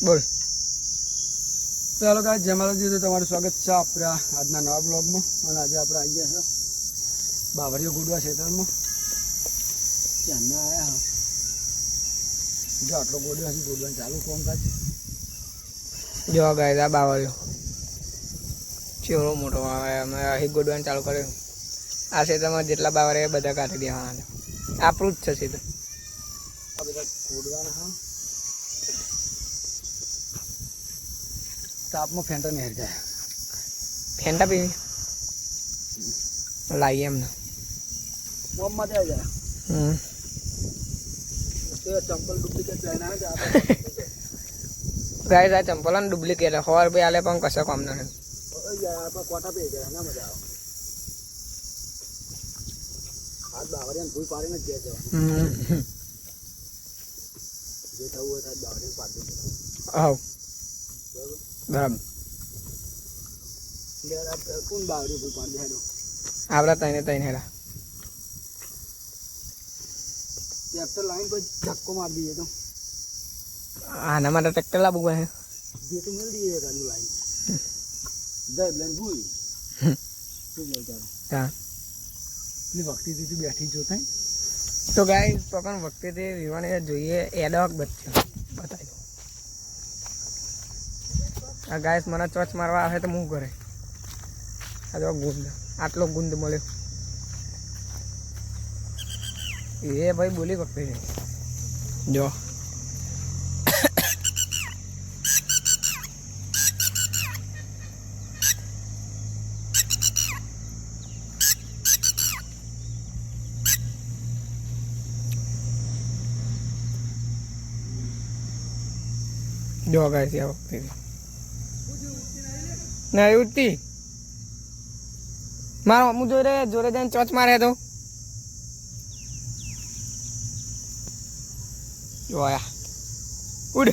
બોલ. ચાલો ગાઈસ, જય માતાજી. તમારું સ્વાગત છે આપણા આજના નવા બ્લોગમાં. અને આજે આપણે આવી ગયા છે બાવરીઓ ગુડવા ક્ષેત્રમાં. ત્યાંના આવ્યા જો આટલો ગોડ્યો હશે, ગોડવાનું ચાલુ કામકાજ. જો ગાઈસ, આ બાવરીઓ ચેવડો મોટો આવે. અમે અહીં ગોડવાનું ચાલુ કર્યું. આ ક્ષેત્રમાં જેટલા બાવરીઓ બધા કાઢી દેવાના. આપણું જ છે ક્ષેત્ર. આ બધા ગોડવાના. હા, તાપમાં ફેંટા નહીં જાય. ફેંટા પીવી લાવીએ એમને મોમમાં જાય જાય. ચંપલ ડુપ્લિકેટ લઈને આવે. ગાઈસ, આ ચંપલ ને ડુપ્લિકેટ 100 રૂપિયા આલે પણ કશો કામ નહીં. કોટા પી જાય ના મજા આવે. હાથ બાવરિયાને ભૂલ પાડીને જ જાય. જે થવું હોય હાથ બાવરિયાને પાડી દે. આવ બરાબર. કોણ બાવરી ભૂલ પાડી હેડો? આપડા તઈને હેડા ટ્રેક્ટર લાઈન પર ધક્કો મારી દઈએ તો આના માટે ટ્રેક્ટર લાવવું પડે. જે તો મળી દઈએ ગાડી લાઈન જય બ્લેન ભૂઈ શું જાય તારું? હા, એટલી વખતીથી બેઠી જોતા તો ગાઈસ પકડ વખતીથી વિવાને જોઈએ. એડોક બચ્ચો બતાવી દો. આ ગાઈસ મને ચોચ મારવા આવે તો હું કરે. આ જો ગુંદ, આટલો ગુંદ મળ્યો. એ ભાઈ બોલી વખતે જો જો ગાઈસ આ વખતે ના ઉઠતી મારો અમુ જોઈ રહ્યા જોડે જઈને ચોચ મારે તો જો આયા ઉડ.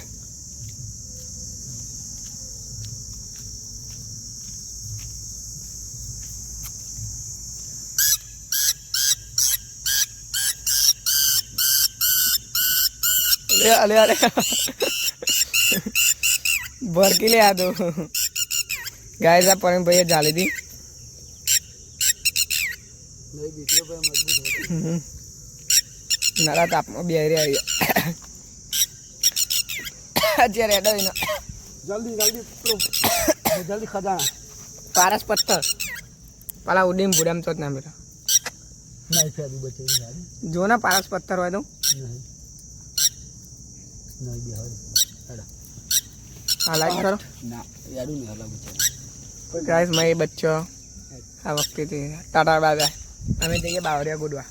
અલે અલે ભરકી લે આ તો ગાય જા પરમ ભાઈએ જાલી દી. નારા તાપમાં બે રે અત્યારે એડો જલ્દી જલ્દી ખજાના પારસ પથ્થર પાલા ઉડીમ ભૂડામ તો જ ના બેટા નહીં ફેરી બચે જો ના પારસ પથ્થર હોય તો નહીં બે હોય. હા લાઈક કરો ના યાડું નહીં હલા બચે. ગાઈસ મેં બચ્ચો આ વખતેથી ટાટા બાય. અમે જઈએ બાવરિયા ગુડવા.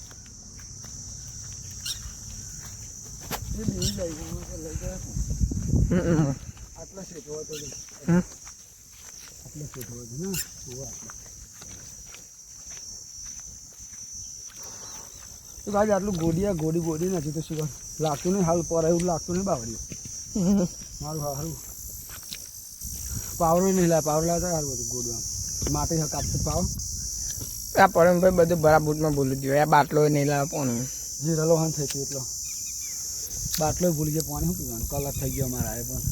આટલા શેઠો હતો આટલા શેઠો હતો ને તો ગાડી આટલું ગોડી નથી તો શું લાગતું નહીં. હાલ પર એવું લાગતું નહીં બાવરિયું મારું સારું પાવરો નહીં લાવે. પાવર લાવતા સારું બધું ગોડવા માટી કાપતું પાવ. આ પરમ ભાઈ બધું બરાબરમાં ભૂલી ગયો. આ બાટલો નહીં લાવે પાણી જે રલો હાન થઈ ગયો એટલો બાટલો ભૂલી ગયો. પાણી શું પીવાનું કલાક થઈ ગયો અમારા આવે પણ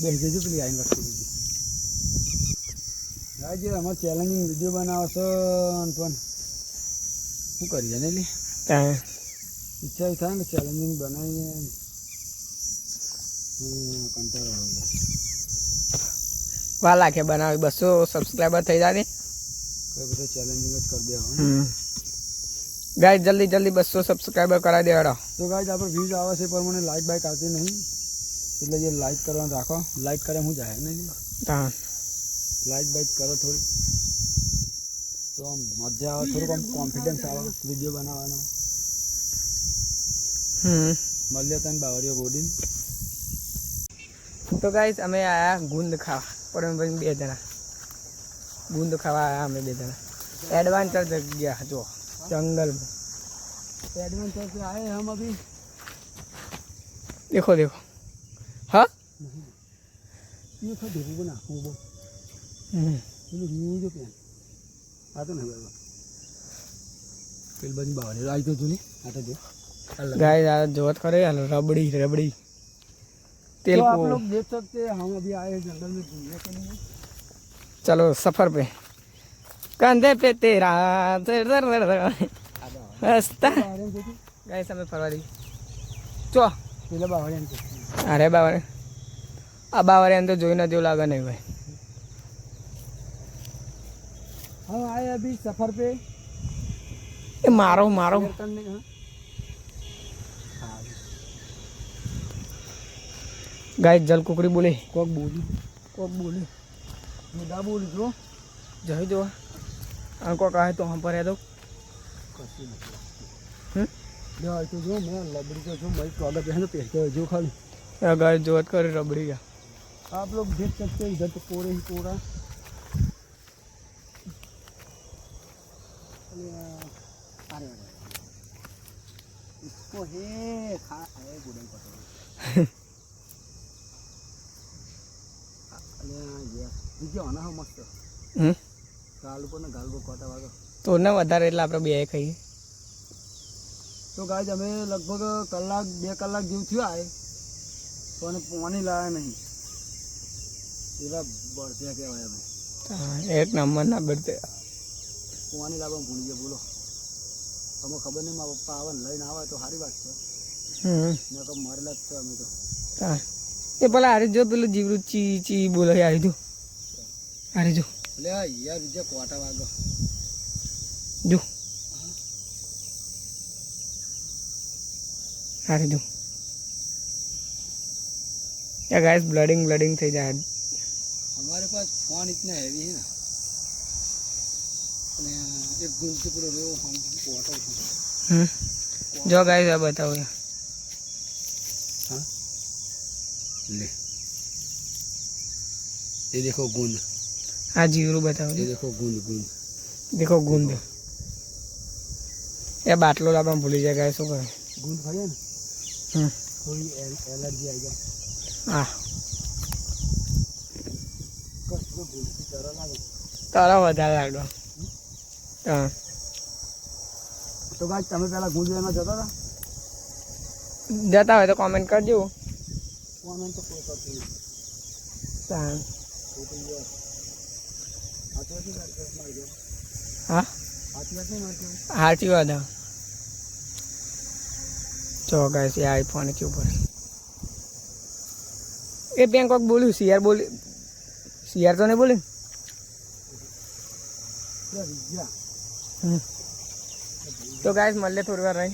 બેસી જજો પેલી આવીને વસ્તુ બીજી. ભાઈ જે અમારે ચેલેન્જિંગ વિડીયો બનાવો છો પણ શું કરીએ ને લી ઈચ્છા થાય ને ચેલેન્જિંગ બનાવીએ કંટાળો આવે. વાર લાગે બનાવી 200 સબસ્ક્રાઈબર થઈ જાય ને બધું ચેલેન્જિંગ જ કરી દેવાનું. ગાઈસ જલ્દી 200 સબસ્ક્રાઈબર કરાવી દેવાડો. તો ગાઈસ આપણે વ્યૂઝ આવે છે પણ મને લાઈક બાઈક આવતી નહીં એટલે જે લાઈક કરવાનું રાખો. લાઈક કરે હું જાય નહીં. હા લાઈક બાઈક કરો થોડી તો આમ મજા આવે. થોડુંક આમ કોન્ફિડન્સ આવે વિડીયો બનાવવાનો. મળ્યો તને બાવરીઓ બોડીને. તો ગાઈસ અમે આયા ગુંદ ખાવા. પણ ભાઈ 2 જણા ગુંદ ખાવા આવ્યા. અમે 2 જણા एडवेंचर जगह जो जंगल में एडवेंचर से आए हम अभी. देखो देखो हाँ ये था देखो ना वो ये जो पेन आता ना बाबा पेल बन बावरे आई तो तूने आता जो गाइस आ जोत करे रबड़ी तेल तो आप को लोग देख सकते हैं हम अभी आए हैं जंगल में घूमने के लिए। चलो सफर पे कंधे पे तेरा हंसता गाइस हमें फरवा दी चो પેલા બાવળિયાને પૂછ્યું. અરે બાવરે આ બાવરિયાને તો જોઈને જેવું લાગે નહીં ભાઈ हम आए अभी सफर पे એ મારો મારો सैर करने हाँ? हाँ, ગાય જલ કુકડી બોલે कोक बोली मुद्दा बोली जो જઈ જો અંકો કહે તો હમ પર દો कसी नहीं जो तो जो मैं लबड़ी को जो मैं स्वागत है ना पहनते जो खाली ગાય જોત કરી રબડી ગયા आप लोग देख सकते हैं इधर तो कोरे ही कोरा अरे इसको है खा है गुड़न पकड़ अरे ये देखिए आना हम मस्त गाल पर ना गाल को कोटा वागा તો ને વધારે એટલે આપણે બે ખાઈએ तो गाइस हमें लगभग कलाक 2 कलाक जेव थयो आए तो पानी लाया नहीं एवा बढ़ते कहेवाय हमें એક નંબરના બળતે પાણી લાવવા ભૂલી ગયા બોલો તમે ખબર નહીં મારા પપ્પા આવે ને લઈને આવે તો સારી વાત છે ને તો મરેલા જ છે અમે તો એ પેલા હારી જો પેલું જીવરું ચી ચી બોલે હારી જો હારી જો એટલે યાર બીજા કોટા વાગો જો હારી જો या गाइस ब्लडिंग થઈ જાય हमारे पास फोन इतना हैवी है ना અને એક ગુંજ से पूरा रो हम कोटा उठा જો गाइस આ બતાવો हाँ ले ये देखो गुंद આ જીવરું બતાવો ये देखो गुंद गुंद देखो गुंद એ બાટલો લાવવા ભૂલી જાય ગાइस શું કરે गुंद खाइए ना थोड़ी एलर्जी आई जाए હા कसलो गुंद की तरह लागे તારા વધારે લાગો હા तो गाइस તમે પહેલા ગુંદ લેવા જતા હતા જતા હોય તો કોમેન્ટ કરજો કોમેન્ટ તો કોઈ કરતું નહીં હા वो तो ये हाथी मार गया હા हाथी नहीं मार गया સાચી વાત है જો ગાइस ये आईफोन के ऊपर ये बैंकॉक बोली सीआर बोली सीआर तो नहीं बोली क्या रिया तो गाइस मल्ले थोड़ी बार रही